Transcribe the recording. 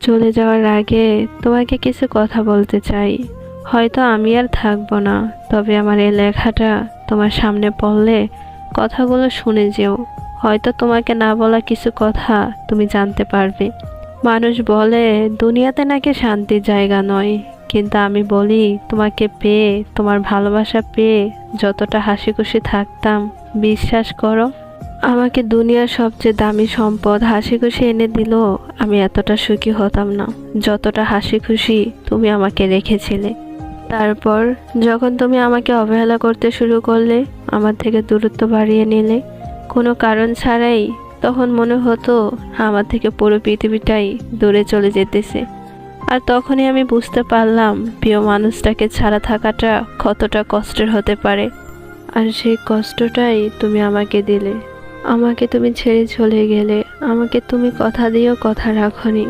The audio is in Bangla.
চলে যাওয়ার আগে তোমাকে কিছু কথা বলতে চাই। হয়তো আমি আর থাকবো না, তবে আমার এই লেখাটা তোমার সামনে পড়লে কথাগুলো শুনে যেও। হয়তো তোমাকে না বলা কিছু কথা তুমি জানতে পারবে। মানুষ বলে দুনিয়াতে নাকি শান্তির জায়গা নয়, কিন্তু আমি বলি তোমাকে পেয়ে, তোমার ভালোবাসা পেয়ে যতটা হাসি খুশি থাকতাম, বিশ্বাস করো, আমাকে দুনিয়ার সবচেয়ে দামি সম্পদ হাসি খুশি এনে দিল, আমি এতটা সুখী হতাম না যতটা হাসি খুশি তুমি আমাকে রেখেছিলে। তারপর যখন তুমি আমাকে অবহেলা করতে শুরু করলে, আমার থেকে দূরত্ব বাড়িয়ে নিলে কোনো কারণ ছাড়াই, তখন মনে হতো আমার থেকে পুরো পৃথিবীটাই দূরে চলে যেতেছে। আর তখনই আমি বুঝতে পারলাম প্রিয় মানুষটাকে ছাড়া থাকাটা কতটা কষ্টের হতে পারে। আর সেই কষ্টটাই তুমি আমাকে দিলে। আমাকে তুমি ছেড়ে চলে গেলে, আমাকে তুমি কথা দিয়েও কথা রাখোনি।